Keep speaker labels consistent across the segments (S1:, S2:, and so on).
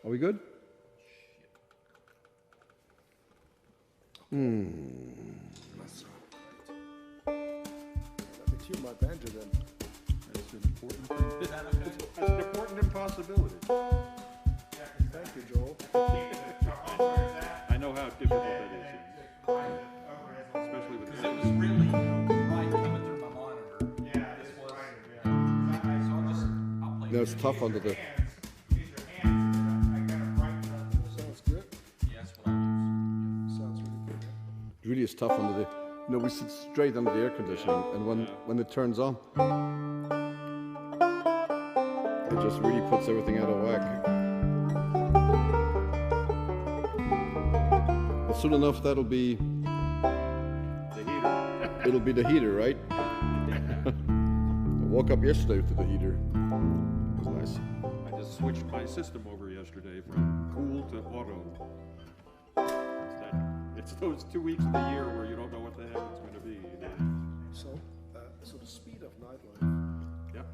S1: Are we good?
S2: That's right. Let me tune my banjo then.
S1: That's an important thing. That's an important impossibility.
S2: Thank you, Joel.
S1: I know how difficult that is. Especially with
S3: Because it was really light coming through my monitor. Yeah, this was. So I'll play.
S1: No, it's tough under the.
S2: Sounds good.
S3: Yeah, that's what I use.
S2: Sounds really good.
S1: It really is tough under the. You know, we sit straight under the air conditioning, and when it turns on, it just really puts everything out of whack. But soon enough, that'll be the heater. It'll be the heater, right? I woke up yesterday to the heater. It was nice. I just switched my system over yesterday from cool to auto. It's those 2 weeks of the year where you don't know what the heck it's going to be.
S2: So the speed of Nightlife.
S1: Yeah.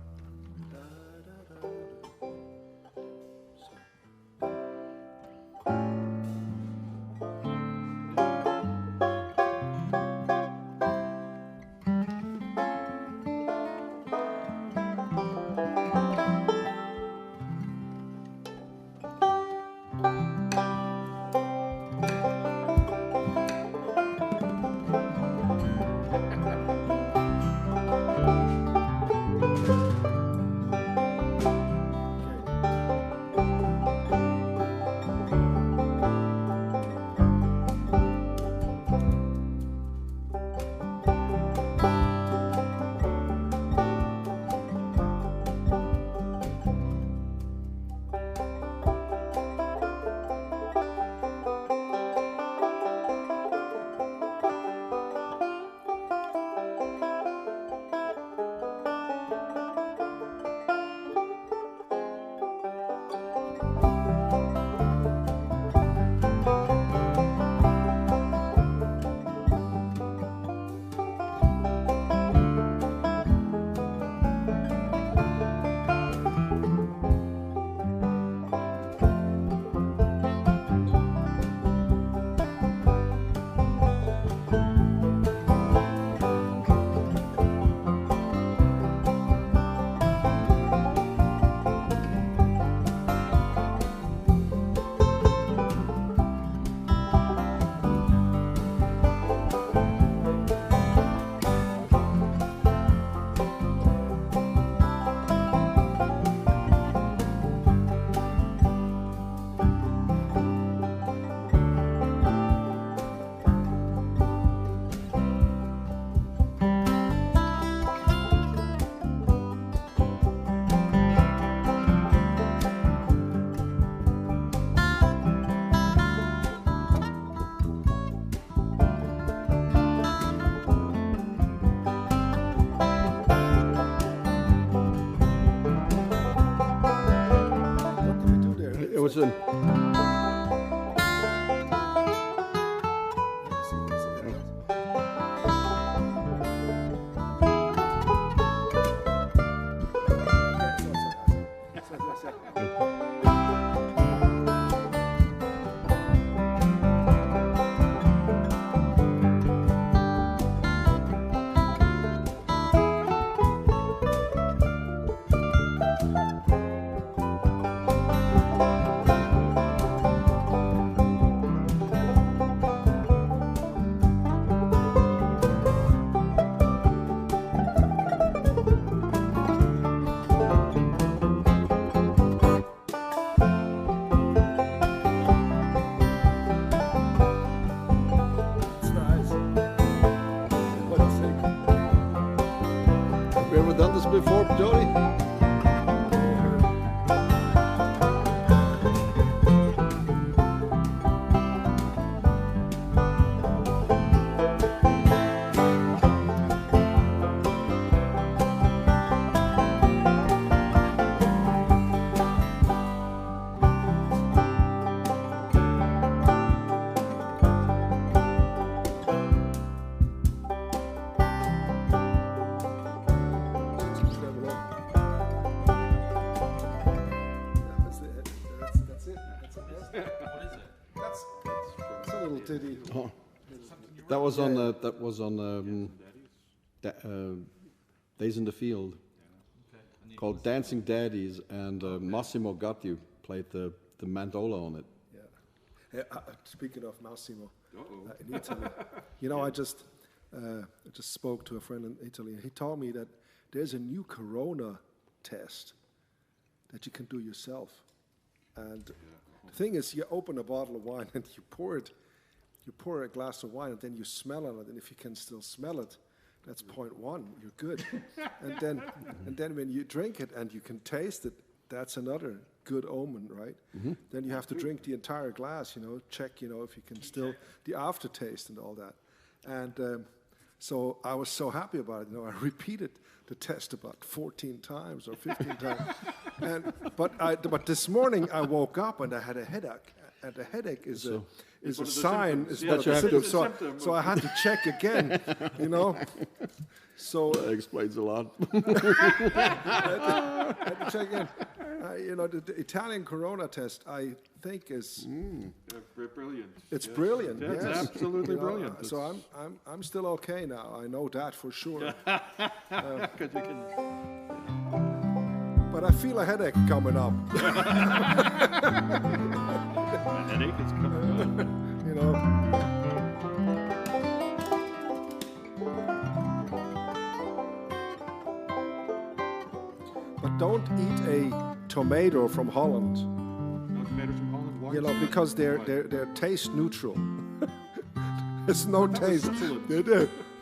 S2: What did we do there?
S1: It was an.
S2: It's nice. What do you think?
S1: Have we ever done this before, Jody?
S2: Subscribe below.
S3: What is it?
S2: It's a little ditty.
S1: Oh, that was on Days in the Field, called Dancing Daddies, and Massimo Gatti played the mandola on it.
S2: Yeah. Speaking of Massimo, in Italy, you know, I just spoke to a friend in Italy, and he told me that there's a new Corona test that you can do yourself. And the thing is, you open a bottle of wine and you pour a glass of wine, and then you smell on it, and if you can still smell it, that's point one, you're good. and then when you drink it and you can taste it, that's another good omen, right? Then you have to drink the entire glass, you know, check, you know, if you can still, the aftertaste and all that. And so I was so happy about it, you know, I repeated the test about 14 times or 15 times. But this morning I woke up and I had a headache. And a headache is a sign. Is one of the symptoms. So I had to check again, you know. So
S1: that explains a lot.
S2: I had to check again. You know, the Italian Corona test, I think, is
S4: brilliant.
S2: It's brilliant.
S4: It's
S2: yes.
S4: absolutely
S2: You know,
S4: brilliant.
S2: So I'm still okay now. I know that for sure. But I feel a headache coming up.
S4: A headache is coming up.
S2: You know. But don't eat a tomato from Holland.
S4: No tomatoes from Holland? Why?
S2: You know, because they're taste neutral. There's no taste.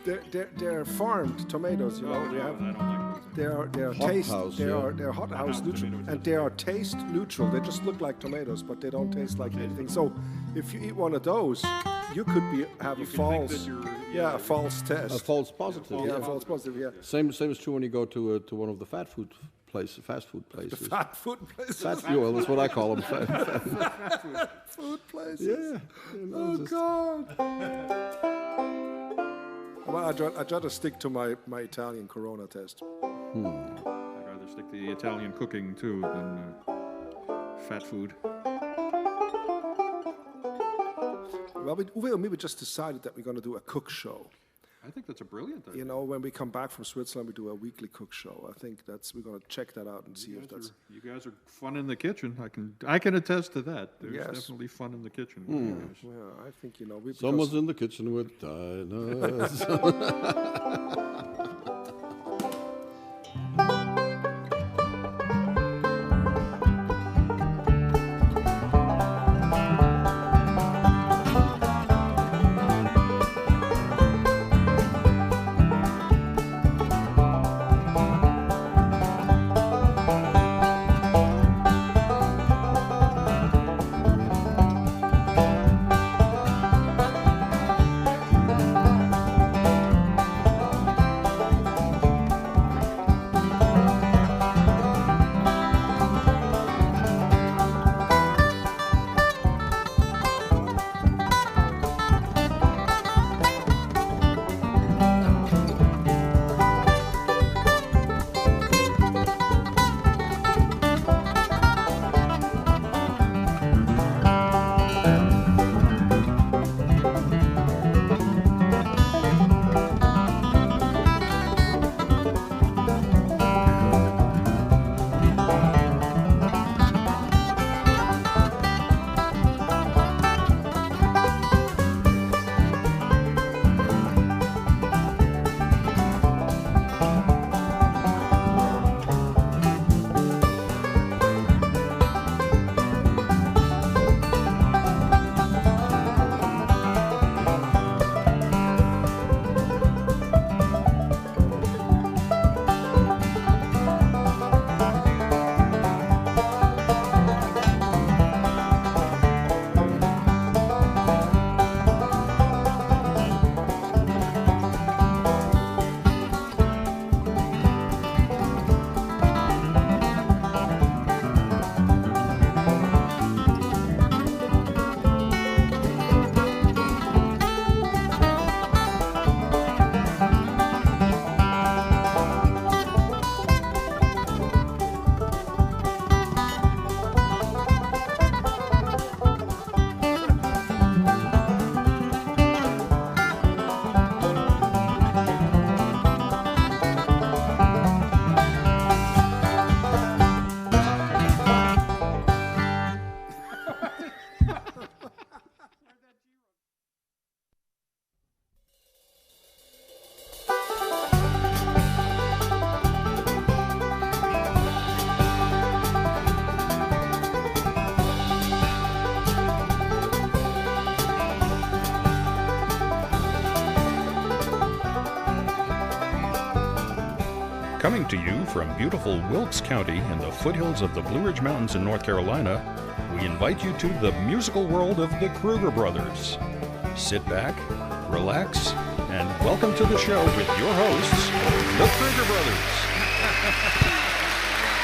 S2: They're farmed tomatoes. You know,
S4: Oh, yeah, I don't like those.
S2: they're
S1: Hot
S2: taste.
S1: house,
S2: They're hothouse neutral,
S4: tomatoes.
S2: and they are taste neutral. They just look like tomatoes, but they don't taste like anything. So, if you eat one of those, you could have
S4: You
S2: a
S4: can think
S2: false,
S4: that you're-
S2: a false test.
S1: A false positive.
S2: Yeah, false positive. Yeah.
S1: Same is true when you go to one of the fast food places.
S2: Fat food places.
S1: Fat fuel, that's what I call them.
S2: Food places.
S1: Yeah. You know,
S2: Oh
S1: just-
S2: God. Well, I'd rather stick to my Italian Corona test.
S4: I'd rather stick to the Italian cooking too than fat food.
S2: Well, we just decided that we're going to do a cook show.
S4: I think that's a brilliant idea.
S2: You know, when we come back from Switzerland, we do a weekly cook show. I think we're going to check that out and see if that's.
S4: You guys are fun in the kitchen. I can attest to that. There's
S2: Yes.
S4: definitely fun in the kitchen. with you guys.
S2: Yeah, I think because
S1: Someone's in the kitchen with diners.
S5: Coming to you from beautiful Wilkes County in the foothills of the Blue Ridge Mountains in North Carolina, we invite you to the musical world of the Kruger brothers. Sit back, relax, and welcome to the show with your hosts, the Kruger brothers.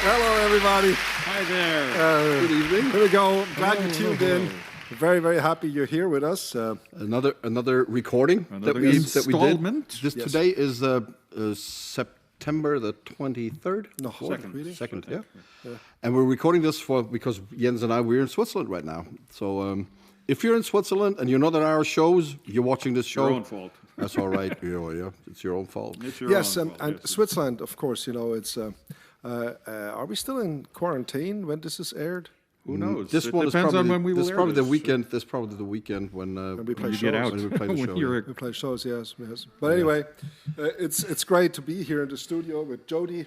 S2: Hello, everybody.
S4: Hi there.
S1: Good evening.
S2: Here we go. Glad you tuned in. Very, very happy you're here with us.
S1: Another recording that we
S4: installment.
S1: did. Today is September the 23rd.
S2: No,
S1: Second, yeah. And we're recording this because Jens and we're in Switzerland right now. So if you're in Switzerland and you know that our shows, you're watching this show.
S4: Your own fault.
S1: That's all right. Yeah, it's your own fault.
S4: It's your
S2: Yes,
S4: own fault,
S2: and
S4: yes.
S2: Switzerland, of course, you know, it's... are we still in quarantine when this is aired?
S4: Who knows?
S1: This
S4: It
S1: one is
S4: depends
S1: probably,
S4: on when we will
S1: this is
S4: air
S1: probably the
S4: this.
S1: weekend. This is probably the weekend when
S2: we play
S4: You
S2: shows.
S4: get out
S1: When we play the show,
S4: you're
S2: We play shows, yes. But anyway, it's great to be here in the studio with Jody,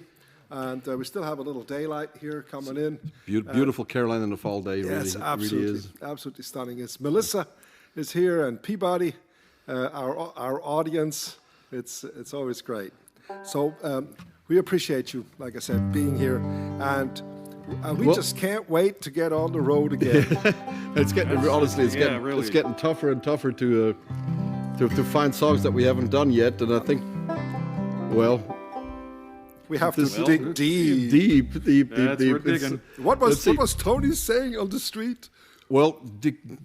S2: and we still have a little daylight here coming in.
S1: beautiful Carolina in the fall day.
S2: Yes,
S1: really,
S2: absolutely,
S1: really is.
S2: absolutely stunning. It's Melissa is here and Peabody, our audience. It's always great. So we appreciate you, like I said, being here, and we just can't wait to get on the road again.
S1: It's getting it's getting tougher and tougher to find songs that we haven't done yet, and I think,
S2: We have to dig deep.
S1: deep.
S4: That's
S1: deep.
S4: we're digging.
S2: What was Tony saying on the street?
S1: Well, dig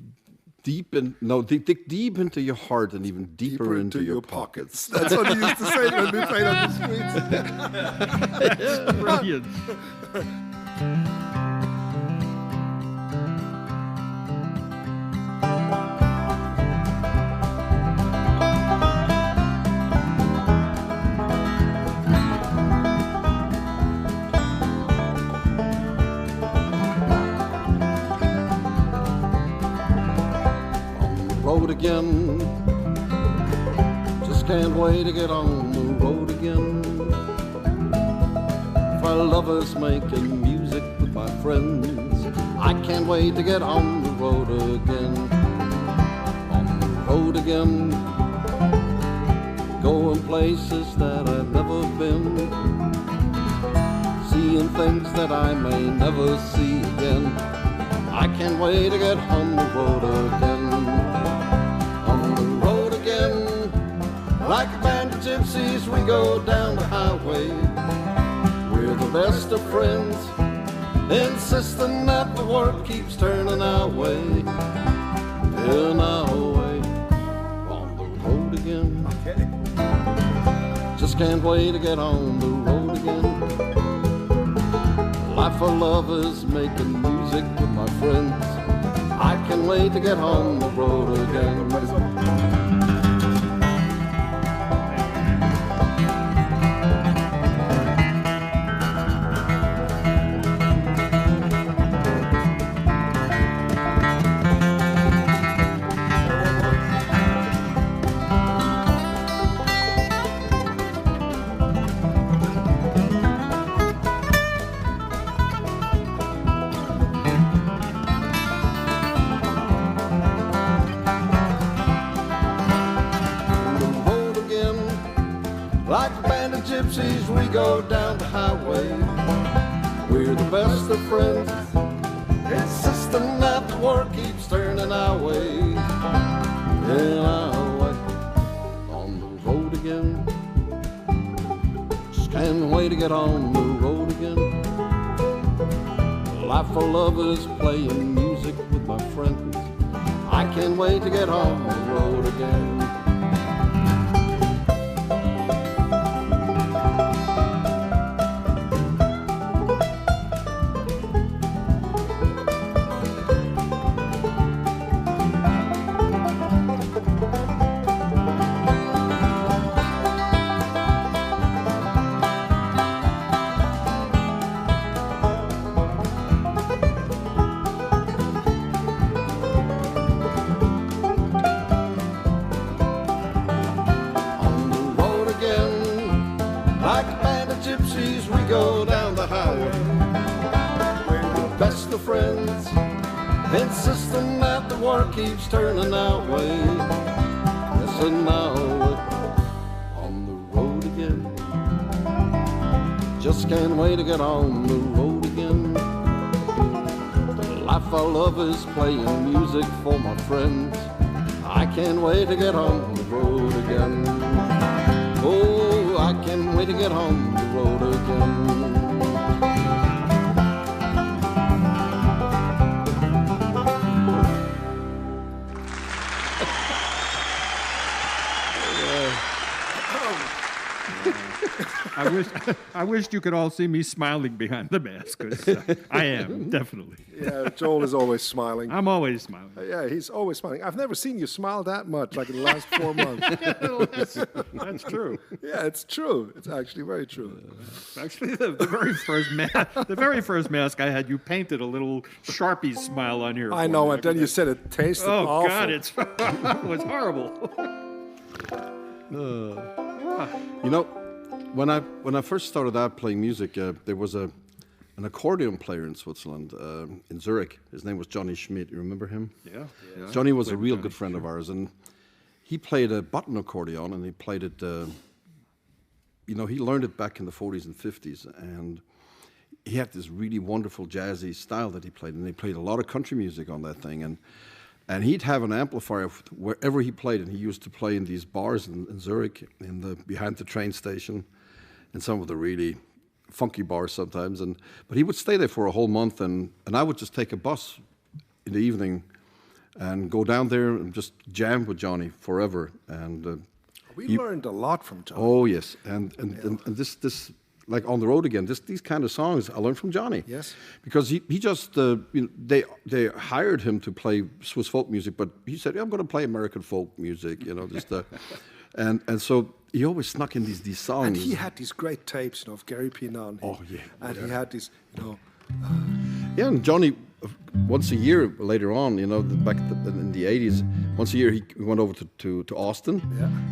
S1: deep into your heart and even deeper into your pockets.
S2: That's what he used to say when we played on the streets.
S4: Brilliant.
S1: Road again, just can't wait to get on the road again. For lovers making music with my friends, I can't wait to get on the road again. On the road again, going places that I've never been, seeing things that I may never see again. I can't wait to get on the road again. Like a band of gypsies, we go down the highway. We're the best of friends, insisting that the world keeps turning our way. In our way, on the road again. Just can't wait to get on the road again. Life for lovers, making music with my friends. I can't wait to get on the road again. Like a band of gypsies, we go down the highway. We're the best of friends, insisting that the world keeps turning our way. In our way, on the road again. Just can't wait to get on the road again. Life for lovers, playing music with my friends. I can't wait to get on the road again. Insisting that the world keeps turning our way. Yes, and now on the road again. just can't wait to get on the road again. The life I love is playing music for my friends. I can't wait to get on the road again. Oh, I can't wait to get on the road again.
S4: I wished you could all see me smiling behind the mask, 'cause, I am, definitely.
S2: Yeah, Joel is always smiling.
S4: I'm always smiling.
S2: Yeah, he's always smiling. I've never seen you smile that much, like in the last 4 months.
S4: That's true.
S2: Yeah, it's true. It's actually very true.
S4: Actually, the very first mask I had, you painted a little Sharpie smile on here.
S2: I
S4: for
S2: know,
S4: me.
S2: and then you said it tasted
S4: Oh
S2: awful.
S4: God, it was horrible.
S1: You know, when I first started out playing music, there was an accordion player in Switzerland, in Zurich. His name was Johnny Schmidt. You remember him?
S4: Yeah.
S1: Johnny was a
S4: Played
S1: real
S4: Johnny
S1: good friend of ours, and he played a button accordion, and he played it. He learned it back in the 40s and 50s, and he had this really wonderful jazzy style that he played, and he played a lot of country music on that thing, and he'd have an amplifier wherever he played, and he used to play in these bars in Zurich, behind the train station, in some of the really funky bars sometimes. But he would stay there for a whole month, and I would just take a bus in the evening and go down there and just jam with Johnny forever. And
S2: We learned a lot from Johnny.
S1: oh yes, and this. Like On the Road Again, these kind of songs I learned from Johnny.
S2: Yes.
S1: Because he just, they hired him to play Swiss folk music, but he said, yeah, I'm going to play American folk music, and so he always snuck in these songs.
S2: And he had these great tapes, of Gary Pinon.
S1: Oh, yeah.
S2: And he had these,
S1: Yeah, and Johnny, once a year later on, back in the 80s, once a year he went over to Austin,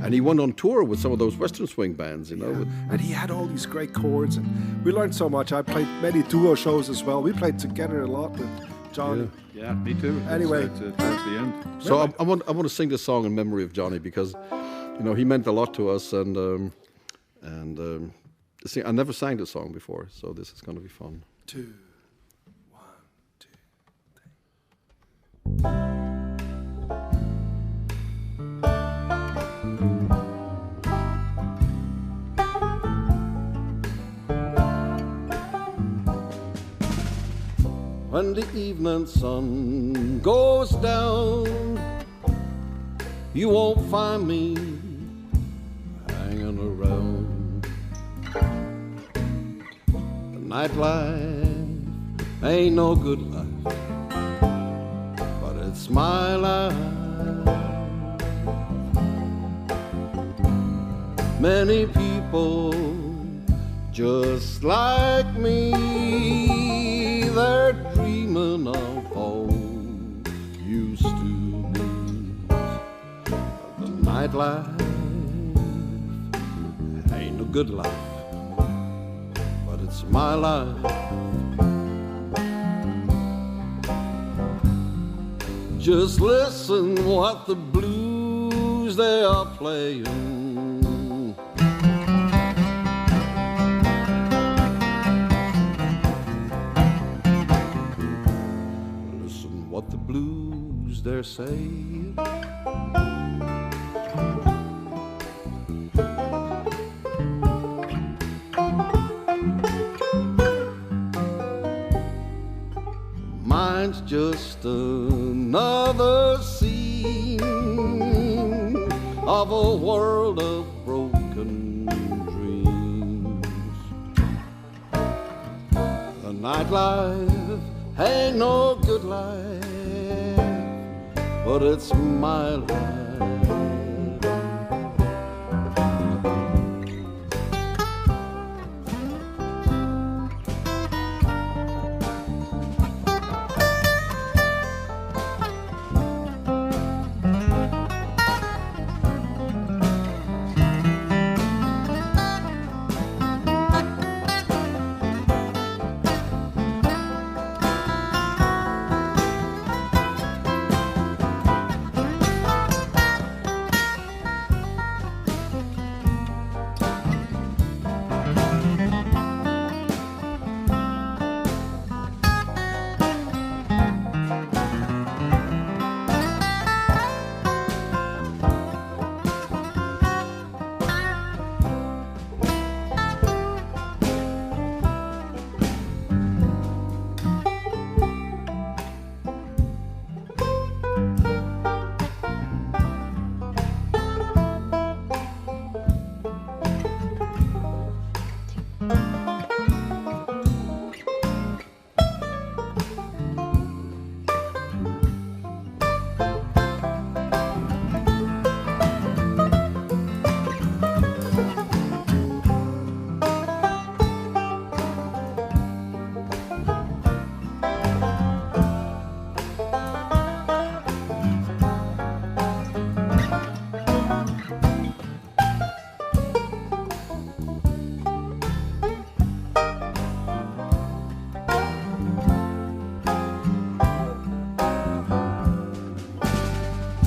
S1: and he went on tour with some of those Western swing bands,
S2: And he had all these great chords, and we learned so much. I played many duo shows as well. We played together a lot with Johnny.
S4: Yeah, me too.
S2: Anyway.
S4: Towards the end.
S1: So I want to sing this song in memory of Johnny because, he meant a lot to us, and I never sang this song before, so this is going to be fun.
S2: 2, 1, 2, 3.
S1: When the evening sun goes down, you won't find me hanging around. The nightlife ain't no good life, but it's my life. Many people just like me, they're dreaming of all used to be. The nightlife ain't no good life, but it's my life. Just listen what the blues they are playing. Listen what the blues they're saying. Mine's just another scene of a world of broken dreams. The nightlife ain't no good life, but it's my life.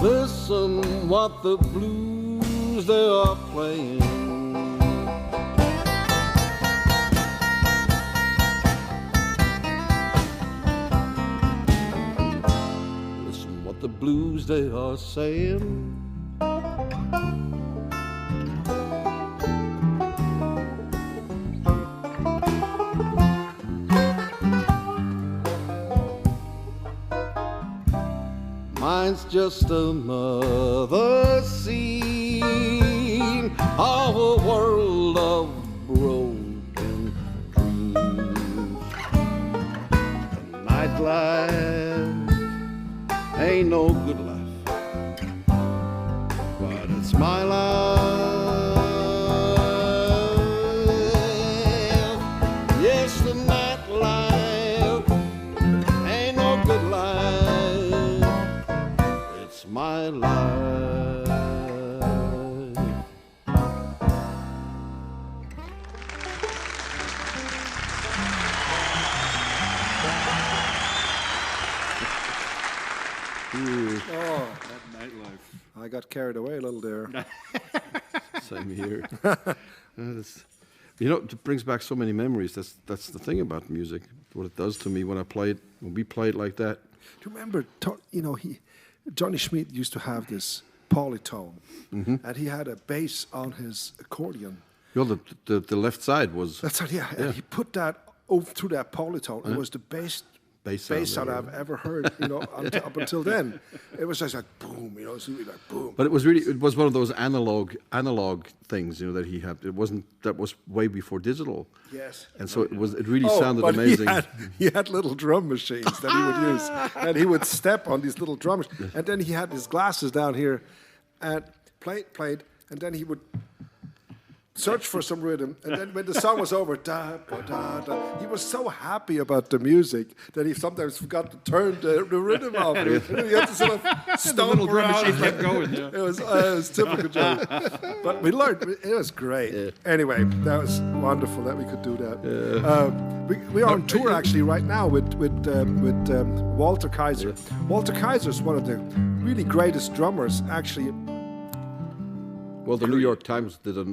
S1: Listen what the blues they are playing. Listen what the blues they are saying. Mine's just another scene of a world of broken dreams. The nightlife ain't no good life, but it's my life. Yes, the nightlife ain't no good life. It's my life.
S2: Oh,
S4: That nightlife.
S2: I got carried away a little there.
S1: Same here. It brings back so many memories. That's the thing about music. What it does to me when we play it like that.
S2: Do you remember, Johnny Schmidt used to have this polytone, and he had a bass on his accordion.
S1: Well, the left side was
S2: That's right, yeah. And he put that over through that polytone. It was the bass sound I've ever heard, up until then. It was just like boom, it was really like boom.
S1: But it was one of those analog things, that he had. That was way before digital.
S2: Yes.
S1: And so it really sounded
S2: but
S1: amazing.
S2: He had little drum machines that he would use, and he would step on these little drummers, and then he had his glasses down here, and played, and then he would search for some rhythm, and then when the song was over, da, ba, da, da, he was so happy about the music that he sometimes forgot to turn the rhythm off. And he had to sort of stomp
S4: little drum
S2: around.
S4: machine kept going. Yeah.
S2: It was typical Johnny. But we learned. It was great.
S1: Yeah.
S2: Anyway, that was wonderful that we could do that. We are on tour actually right now with Walter Kaiser. Walter Kaiser is one of the really greatest drummers actually.
S1: Well, the New York Times did a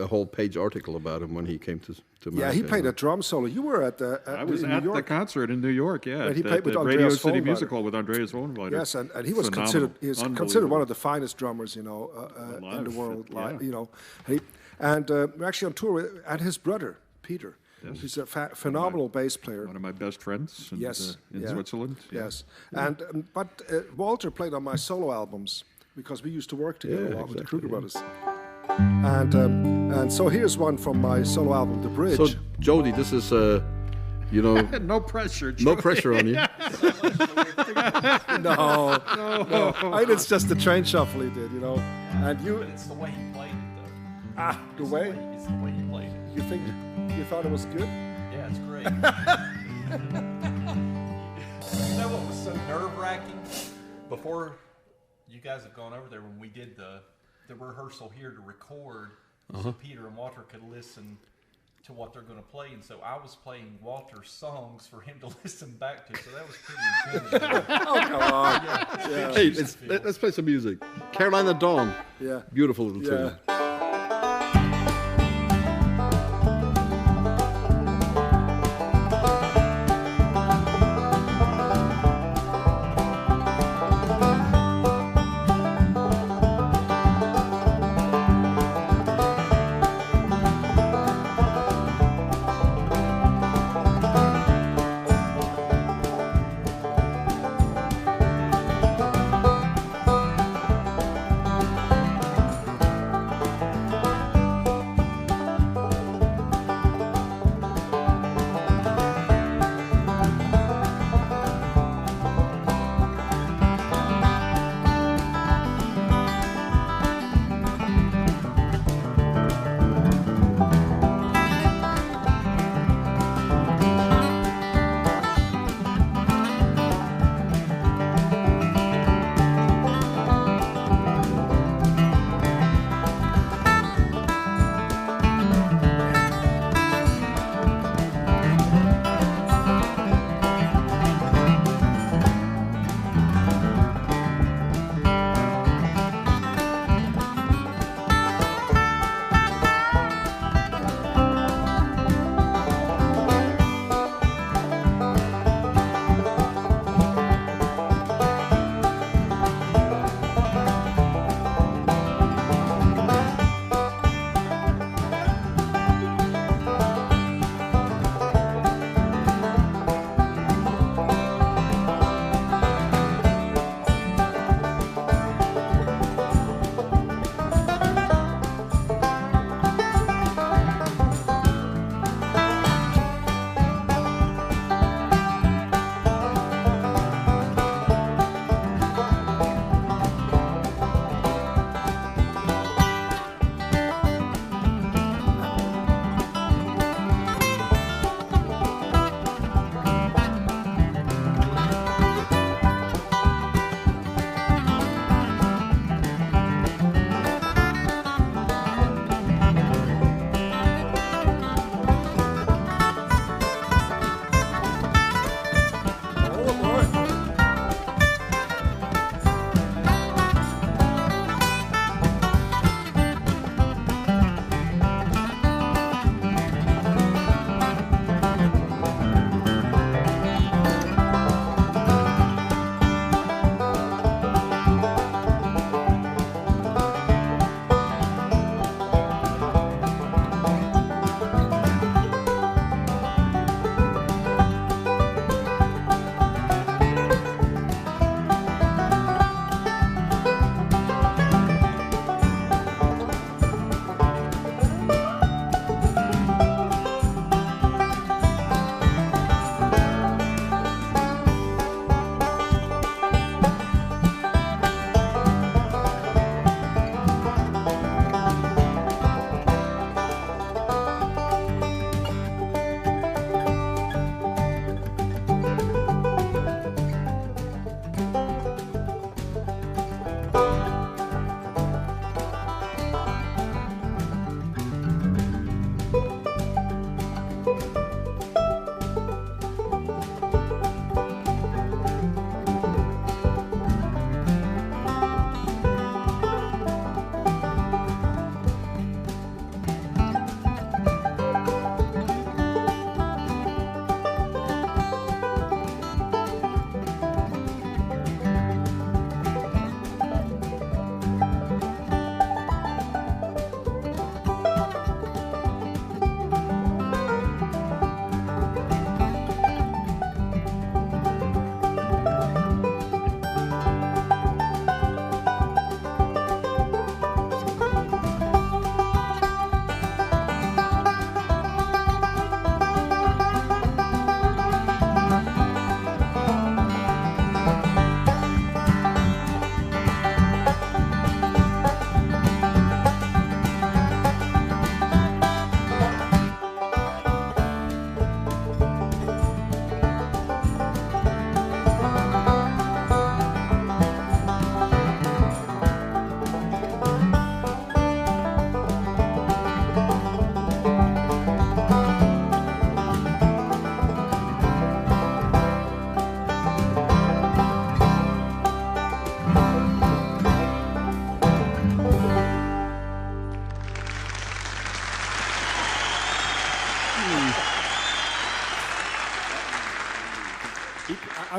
S1: whole page article about him when he came to America.
S2: Yeah, he played a drum solo. You were at the
S4: I was
S2: in
S4: at
S2: New
S4: the
S2: York.
S4: concert in New York, yeah.
S2: And he
S4: at
S2: played with
S4: the
S2: Andreas
S4: Radio City
S2: Vollweiler.
S4: Music Hall with Andreas Vollweiler.
S2: Yes, and he was
S4: Phenomenal.
S2: considered one of the finest drummers, in the world. We're actually on tour with and his brother Peter.
S4: Yes.
S2: He's a phenomenal bass player.
S4: One of my best friends in,
S2: Yes,
S4: in Switzerland. Yeah.
S2: Yes, and but Walter played on my solo albums because we used to work together a lot with the Kruger brothers. And so here's one from my solo album, The Bridge.
S1: So, Jody, this is,
S4: No pressure.
S1: no
S4: Joey.
S1: pressure on you.
S2: No. I think it's just the train shuffle he did, And you,
S3: But it's the way he played it, though.
S2: the way
S3: It's the way he played it.
S2: you thought it was good?
S3: Yeah, it's great. You know what was so nerve-wracking? Before you guys have gone over there, when we did the rehearsal here to record, so Peter and Walter could listen to what they're going to play, and so I was playing Walter's songs for him to listen back to, so that was pretty intimidating.
S2: Oh, come on.
S3: Yeah.
S1: Hey, let's play some music. Carolina Dawn.
S2: Yeah.
S1: Beautiful little tune.
S2: Yeah.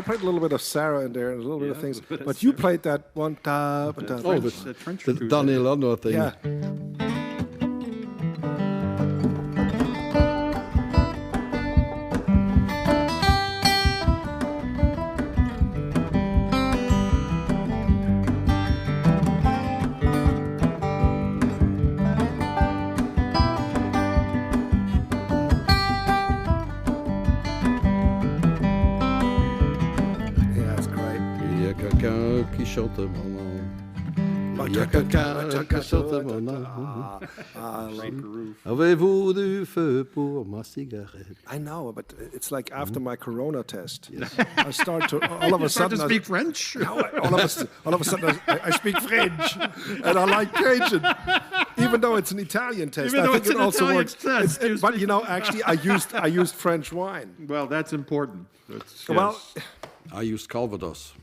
S2: played a little bit of Sarah in there and a little bit of things. But you played that one.
S1: Oh, the Daniel Lando thing.
S2: Yeah.
S1: Qui chante mon nom. Il y a quelqu'un qui chante mon nom. Avez-vous du feu pour ma cigarette?
S2: I know, but it's like after my corona test. I start to all of a sudden
S4: to speak French.
S2: No, all of a sudden I speak French, and I like Cajun, even though it's an Italian test.
S4: Even
S2: I
S4: though
S2: think
S4: it's
S2: it
S4: an
S2: also
S4: Italian
S2: works.
S4: test.
S2: But actually, I used French wine.
S4: Well, that's important.
S2: Well,
S1: I used Calvados.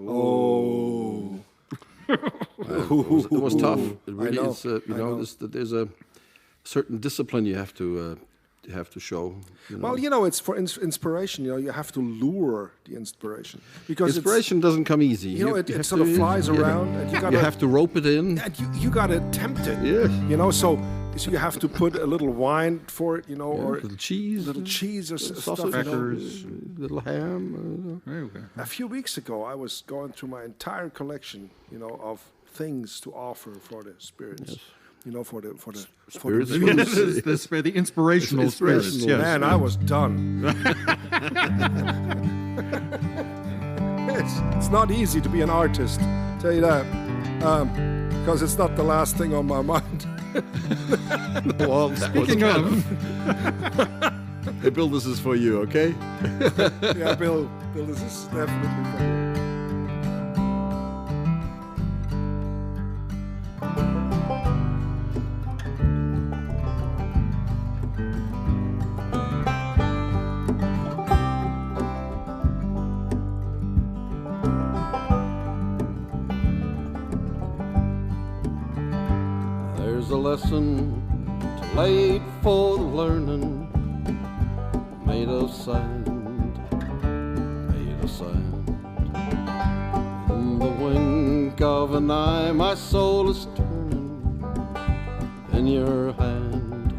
S2: Oh.
S1: It was tough. It really
S2: know,
S1: is. There's a certain discipline you have to show.
S2: Well, it's for inspiration. You have to lure the inspiration because
S1: inspiration doesn't come easy.
S2: It sort of flies around, and you
S1: have to rope it in.
S2: And you gotta tempt it.
S1: Yes.
S2: So you have to put a little wine for it, or
S1: little cheese
S2: or
S1: sausage,
S2: stuff.
S1: Little ham.
S2: A few weeks ago, I was going through my entire collection, of things to offer for the spirits.
S1: Yes.
S2: For the
S1: Spirits.
S4: The inspirational spirits. Yes.
S2: Man, I was done. It's not easy to be an artist, tell you that, because it's not the last thing on my mind.
S1: Well,
S4: Speaking of,
S1: hey, Bill, this is for you, okay?
S2: Yeah, Bill, this is definitely for you.
S1: There's a lesson laid for the learning, made of sand. In the wink of an eye, my soul is turning in your hand,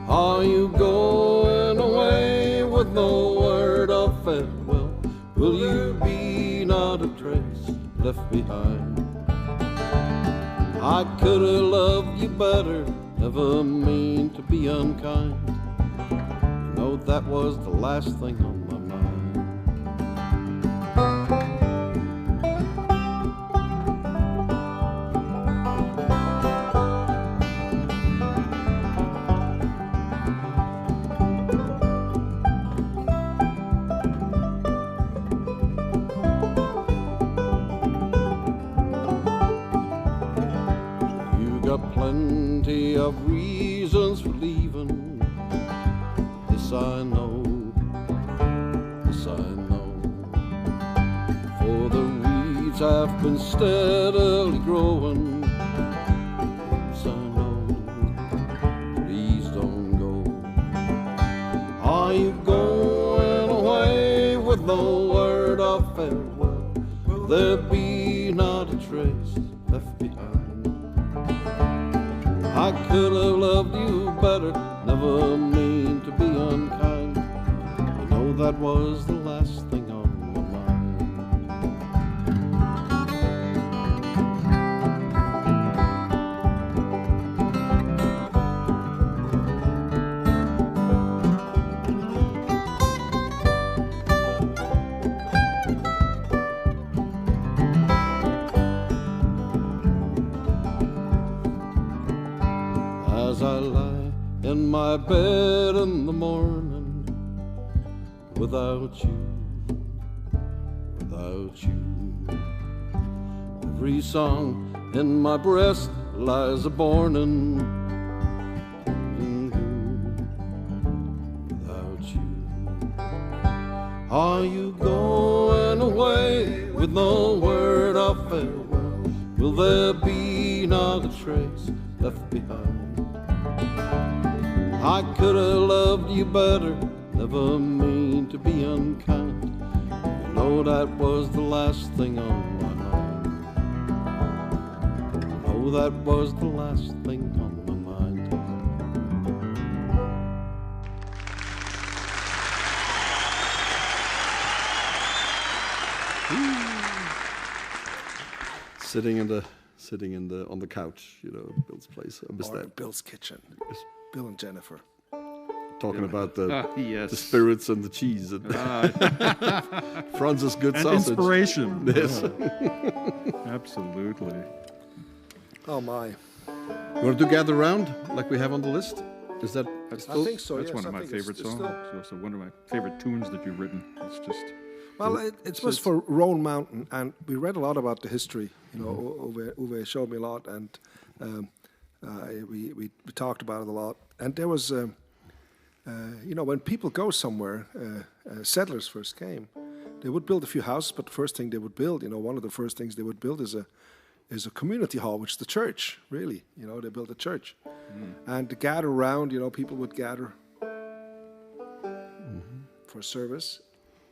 S1: Are you going away with no word of farewell? Will you be not a trace left behind? I could have loved you better, never mean to be unkind. That was the last thing on my mind. You got plenty of reasons for leaving. This I know. For the weeds have been steadily growing. Yes, I know. Please don't go. Are you going away with no word of farewell? Will there be not a trace left behind? I could have loved you better, never mean to be unkind. That was the last thing on my mind. As I lie in my bed in the morning, without you, every song in my breast lies a bornin'. Without you, are you going away with no word of farewell? Will there be not a trace left behind? I could have loved you better, never mean to be unkind. You know that was the last thing on my mind. Oh, that was the last thing on my mind. Sitting on the couch, Bill's place. I miss
S2: Or
S1: that.
S2: Bill's kitchen. Bill and Jennifer.
S1: Talking about the
S4: Yes.
S1: spirits and the cheese and Franz's good
S4: And
S1: sausage.
S4: inspiration.
S1: Yes.
S4: Absolutely.
S2: Oh my!
S1: You want to do Gather Round like we have on the list? Is that
S2: I
S1: still?
S2: think so.
S4: That's
S2: yes,
S4: one of
S2: I
S4: my
S2: think it's-
S4: favorite
S2: it's
S4: songs.
S2: still-
S4: It's also one of my favorite tunes that you've written. It's just
S2: Well, it was for Roan Mountain, and we read a lot about the history. Uwe showed me a lot, and we talked about it a lot. And there was, when people go somewhere, settlers first came, they would build a few houses, but the first thing they would build, one of the first things they would build is a community hall, which is the church. Really, they built a church, and to gather around, people would gather for service.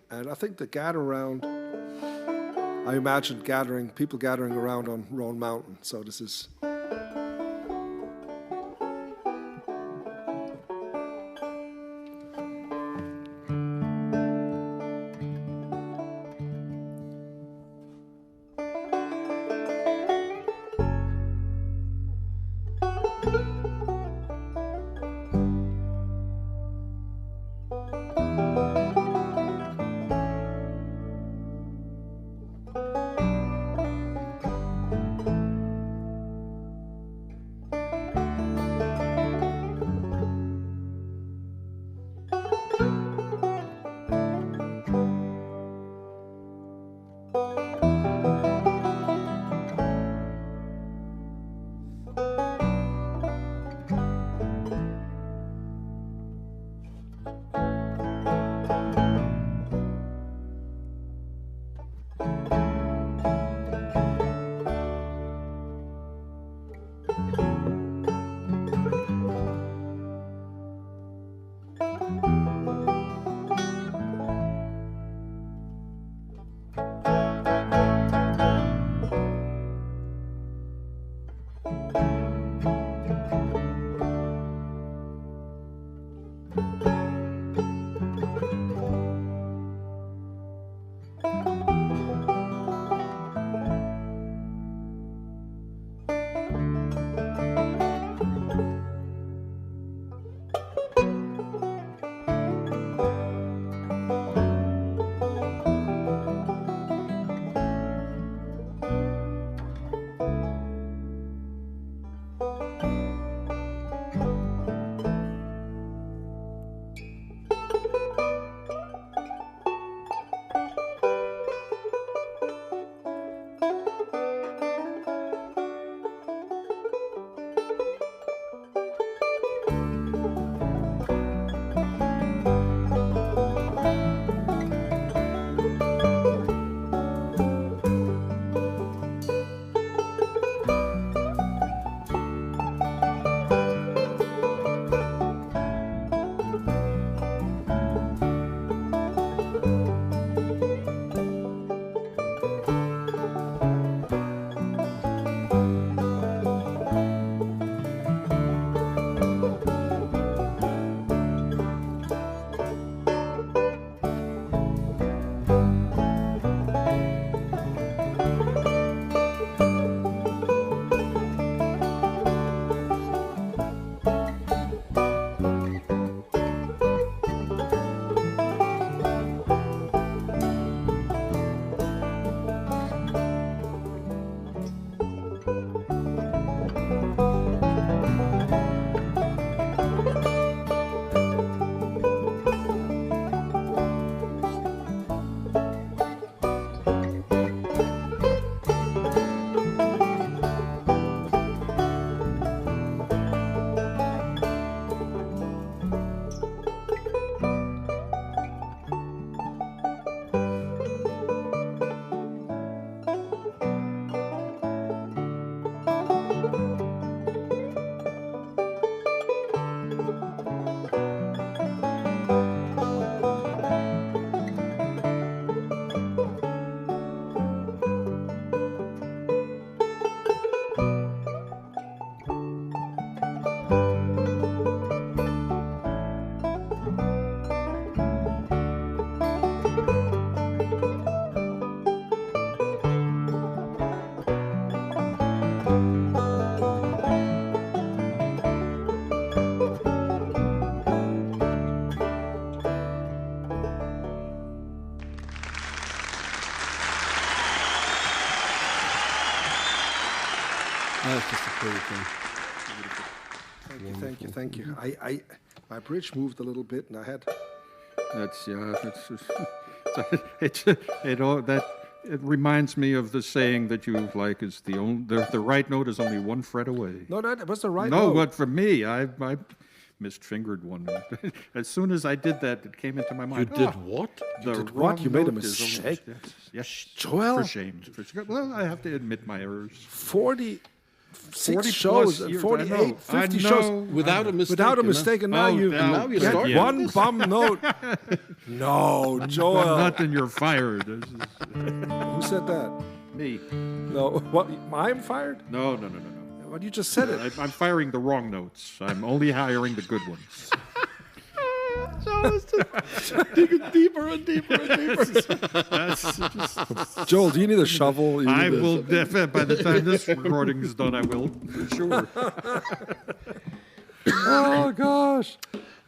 S2: And I think the gather around, I imagined people gathering around on Roan Mountain. So this is.
S1: That's just a pretty thing.
S2: Thank you. My bridge moved a little bit, and I had.
S4: It reminds me of the saying that you like is the right note is only one fret away.
S2: No, that was the right
S4: No,
S2: note.
S4: but for me, I misfingered one. As soon as I did that, it came into my mind.
S1: You did what?
S4: The
S2: did what?
S4: wrong
S2: You made a
S4: note is only-
S2: mistake?
S4: Yes,
S2: Joel?
S4: for shame. Well, I have to admit my errors.
S2: 46
S4: 40
S2: shows,
S4: plus years,
S2: 48,
S4: I know.
S2: 50
S4: I
S2: shows.
S4: know.
S1: Without a mistake.
S2: Without a
S1: you know?
S2: mistake, and now
S4: Oh,
S2: you
S4: now
S1: you
S2: get
S1: start
S2: one
S1: with
S2: bum note. No, Joel.
S4: Not then you're fired.
S2: Who said that?
S4: Me.
S2: No, what? I'm fired?
S4: No.
S2: What you just said it.
S4: I'm firing the wrong notes. I'm only hiring the good ones.
S1: Digging deeper and deeper and deeper.
S2: Joel, do you need a shovel? You
S4: I
S2: need a-
S4: will by the time this recording is done, I will for sure.
S2: Oh gosh.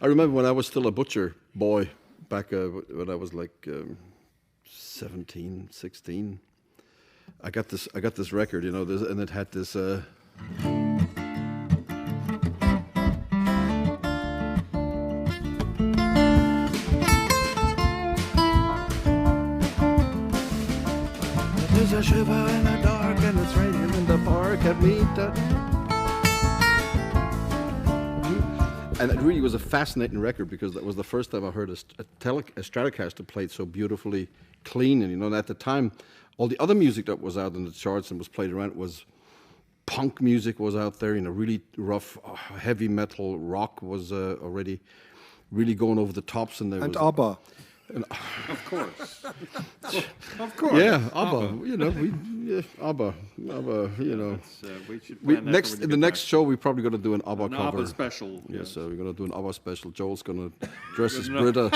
S1: I remember when I was still a butcher boy, back when I was like 17, 16. I got this record, you know, and it had this. There's a shiver in the dark and it's raining in the park at me. And it really was a fascinating record because that was the first time I heard a Stratocaster played so beautifully clean. And, you know, and at the time, all the other music that was out in the charts and was played around was punk music was out there, you know, really rough, heavy metal, rock was already really going over the tops. And there
S2: And
S1: was
S2: ABBA.
S4: Of course. Of course.
S1: Yeah, ABBA. You know, ABBA. You know.
S4: We should plan that for when you
S1: The
S4: get
S1: next
S4: back.
S1: show, we're probably going to do an ABBA
S4: An
S1: cover.
S4: ABBA special.
S1: Yeah, so we're going to do an ABBA special. Joel's going to dress as Britta.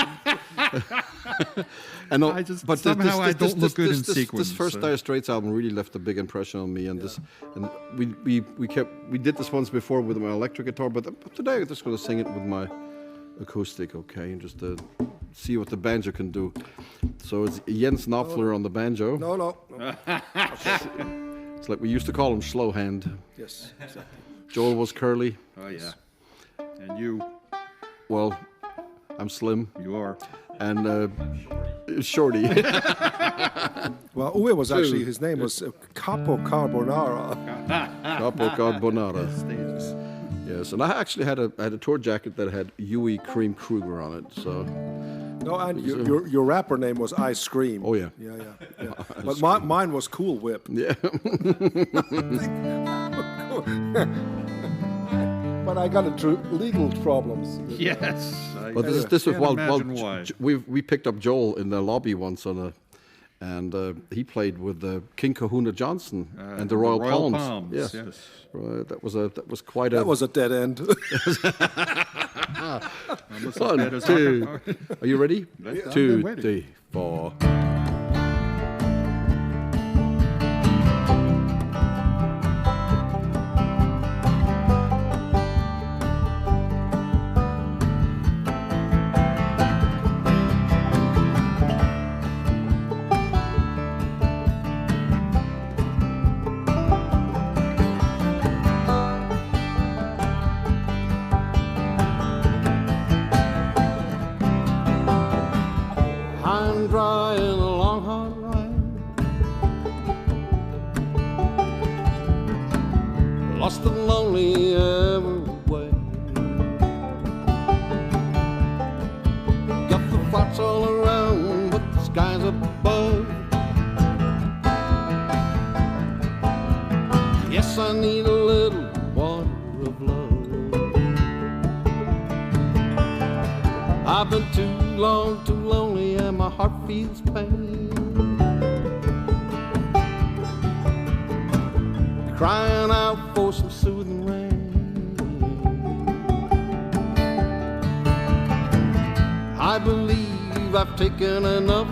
S1: And
S4: somehow I don't look good in
S1: this
S4: sequins.
S1: first Dire Straits album really left a big impression on me. And we did this once before with my electric guitar, but today I'm just going to sing it with my acoustic, okay, and just see what the banjo can do. So it's Jens Knopfler on the banjo.
S2: No.
S1: It's like we used to call him slow hand.
S2: Yes, exactly.
S1: Joel was curly.
S4: Oh, yeah. And you
S1: Well, I'm slim.
S4: are.
S1: And shorty.
S2: Well, Uwe was actually, his name was Capo Carbonara.
S1: Capo Carbonara. Yes, and I actually had a tour jacket that had Huey Cream Kruger on it. So
S2: No, and your rapper name was Ice Cream.
S1: Oh, yeah.
S2: Yeah. But mine was Cool Whip.
S1: yeah.
S2: But I got into legal problems.
S4: Yes.
S1: But this was
S4: can't
S1: while
S4: imagine why.
S1: we picked up Joel in the lobby once and he played with King Kahuna Johnson and the Royal Palms.
S4: Yes.
S1: Right, that was quite a.
S2: That was a dead end.
S1: One, two. Are you ready?
S4: I'm
S1: 2,
S4: ready.
S1: 3, 4. I'm dry in a long hard ride, lost and lonely every way. Got the flats all around, but the skies above. Yes, I need a little water of love. I've been too long, too lonely, and my heart feels pain. Crying out for some soothing rain. I believe I've taken enough.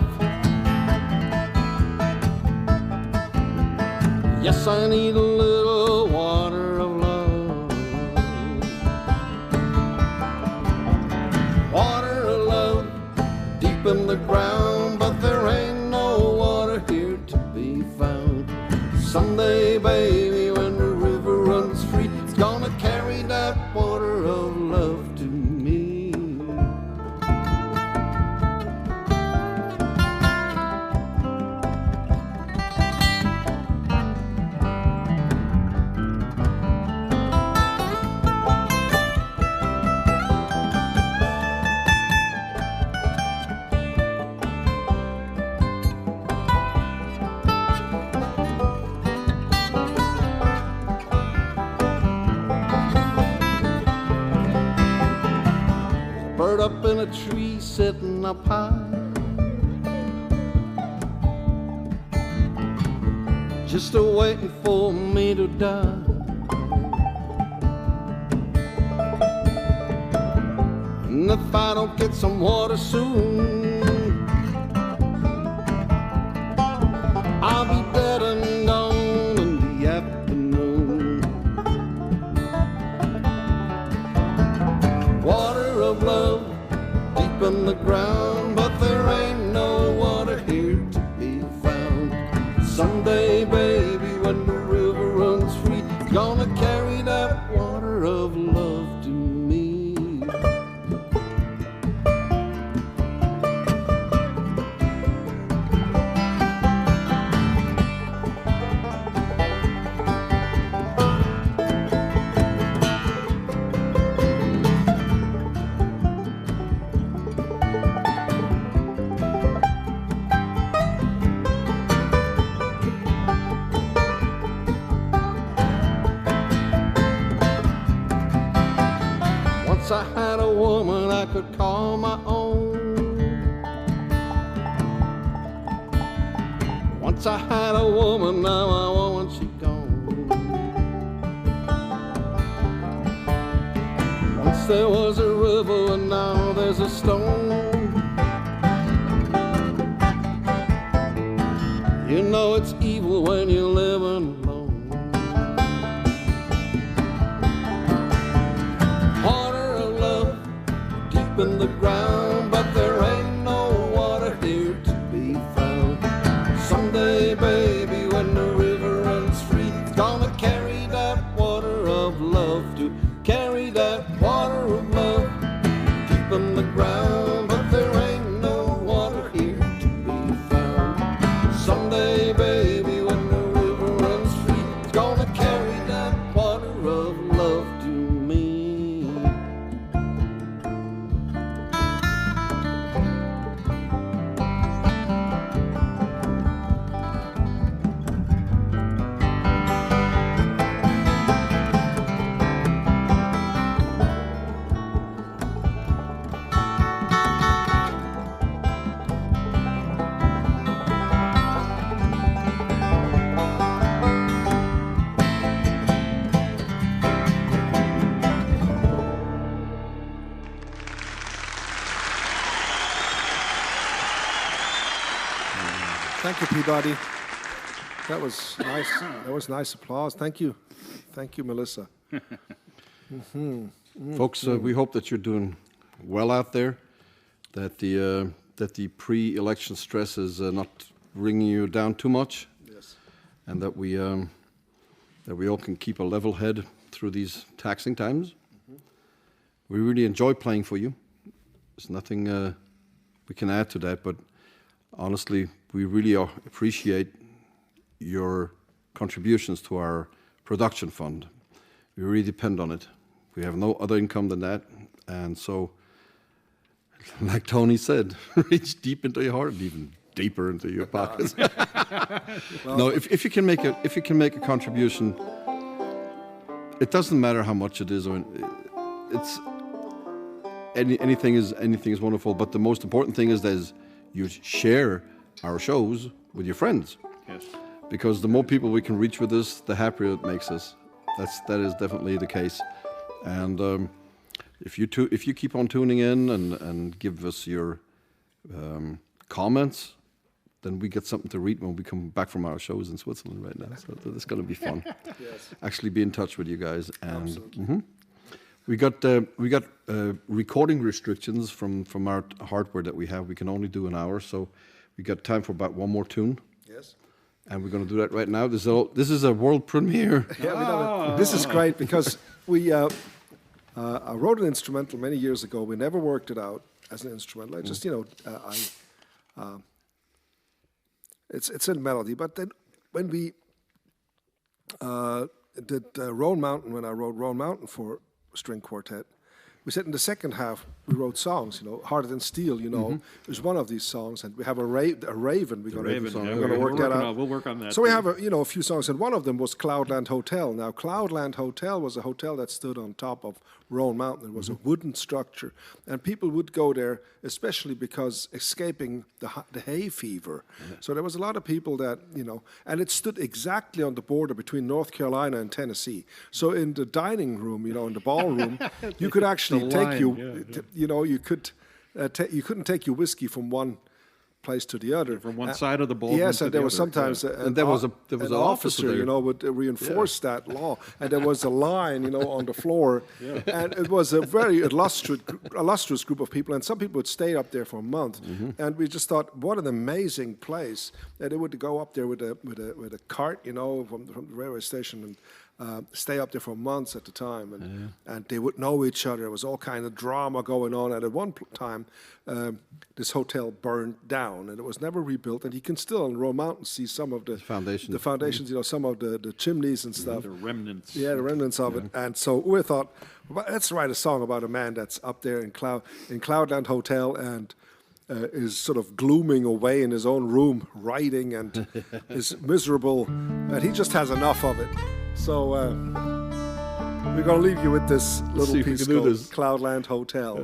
S1: Yes, I need a little water of love. Water of love deep in the ground, but there ain't no water here to be found. Someday, baby, when the river
S6: a tree sitting up high, just a-waiting for me to die. And if I don't get some water soon, I'll be dead and gone in the afternoon. Water of love deep in the ground, but there ain't no water here to be found. Someday, baby, when the river runs free, gonna carry that water of love to me. Once I had a woman I could call my own. Once I had a woman, now my woman she gone. Once there was a river and now there's a stone. You know it's evil when you're living alone. In the ground, but there ain't no water here to be found. Someday, baby, when the river runs free, it's gonna carry that water of love to carry that water of love deep in the ground, but there ain't no water here to be found. Someday, baby, when the river runs free, it's gonna carry that water of love to me.
S2: Thank you, Peabody. That was nice. That was nice applause. Thank you. Thank you, Melissa.
S1: Folks, we hope that you're doing well out there, that the pre-election stress is not bringing you down too much,
S2: Yes.
S1: and that we all can keep a level head through these taxing times. We really enjoy playing for you. There's nothing we can add to that, but honestly, we really appreciate your contributions to our production fund. We really depend on it. We have no other income than that, and so, like Tony said, reach deep into your heart, even deeper into your pockets. No, if you can make a contribution, it doesn't matter how much it is. It's anything is wonderful. But the most important thing is that you share our shows with your friends.
S4: Yes.
S1: Because the more people we can reach with this, the happier it makes us. That is definitely the case. And if you keep on tuning in and give us your comments, then we get something to read when we come back from our shows in Switzerland right now. So it's going to be fun.
S2: Yes.
S1: Actually, be in touch with you guys. And
S2: Absolutely.
S1: we got recording restrictions from our hardware that we have. We can only do an hour, so we got time for about one more tune.
S2: Yes.
S1: And we're going to do that right now. This is a world premiere.
S2: Yeah, we love it. This is great because I wrote an instrumental many years ago. We never worked it out as an instrumental. I just, it's a melody. But then when we did Roan Mountain, when I wrote Roan Mountain for string quartet, we said in the second half we wrote songs, Harder Than Steel, is one of these songs, and we have a Raven. We're going to work that out.
S4: We'll work on that.
S2: So we have a few songs, and one of them was Cloudland Hotel. Now, Cloudland Hotel was a hotel that stood on top of Roan Mountain. It was a wooden structure, and people would go there, especially because escaping the hay fever. So there was a lot of people that, and it stood exactly on the border between North Carolina and Tennessee. So in the dining room, in the ballroom, you could actually you couldn't take your whiskey from one place to the other.
S4: From one side of the ballroom.
S2: Yes,
S4: to
S2: and
S4: the
S2: there was
S4: other.
S2: sometimes
S1: And there was an officer
S2: there. Would reinforce that law, and there was a line, on the floor, and it was a very illustrious group of people, and some people would stay up there for a month, and we just thought, what an amazing place that they would go up there with a cart, from the railway station and. Stay up there for months at a time, and they would know each other. There was all kind of drama going on, and at one time, this hotel burned down, and it was never rebuilt. And you can still on Roan Mountain see some of the foundations, some of the chimneys and stuff.
S4: The remnants.
S2: Yeah, the remnants of it. And so we thought, well, let's write a song about a man that's up there in Cloudland Hotel and is sort of glooming away in his own room, writing, and is miserable, and he just has enough of it. So we're going to leave you with this little piece called Cloudland Hotel.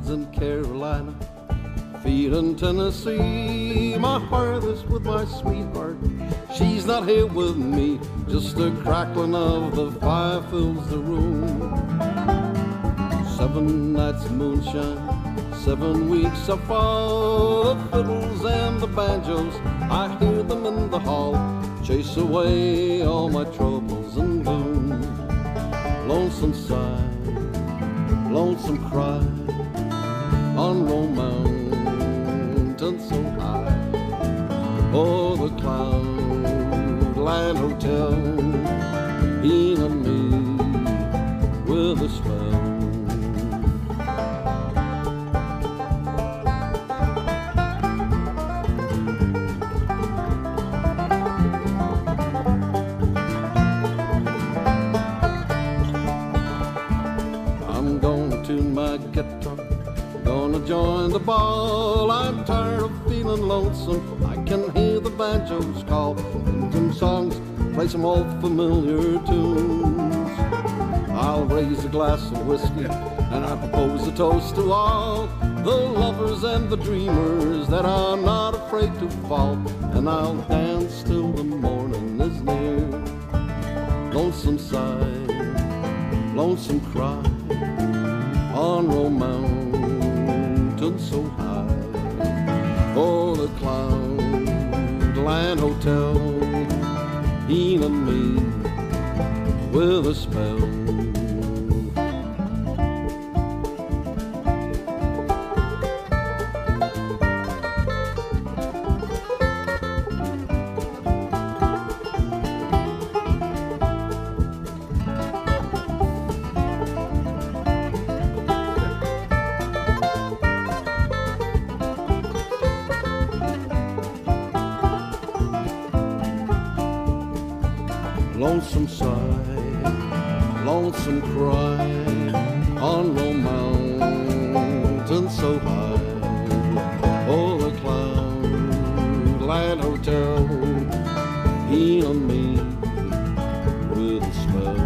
S6: In Carolina, feet in Tennessee. My heart is with my sweetheart. She's not here with me. Just the crackling of the fire fills the room. 7 nights of moonshine, 7 weeks of fall. The fiddles and the banjos, I hear them in the hall. Chase away all my troubles and gloom. Lonesome sigh, lonesome cry, on Roan Mountain so high. Oh, the Cloudland Hotel, healing me with a spell. I'm gonna tune my guitar, gonna join the ball. I'm tired of feeling lonesome. I can hear the banjos call. Sing some songs, play some old familiar tunes. I'll raise a glass of whiskey and I propose a toast to all the lovers and the dreamers that I'm not afraid to fall. And I'll dance till the morning is near. Lonesome sigh, lonesome cry, on Roan Mountain so high. Oh, the Cloudland Hotel, healing me with a spell. Lonesome sigh, lonesome cry, on Roan Mountain so high. Oh, the Cloudland Hotel, healing me with a spell.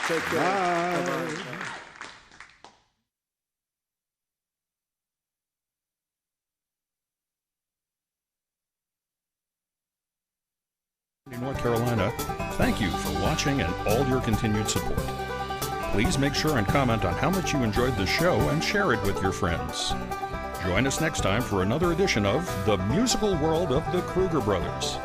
S2: Take care. Bye-bye.
S5: North Carolina, thank you for watching and all your continued support. Please make sure and comment on how much you enjoyed the show and share it with your friends. Join us next time for another edition of The Musical World of the Kruger Brothers.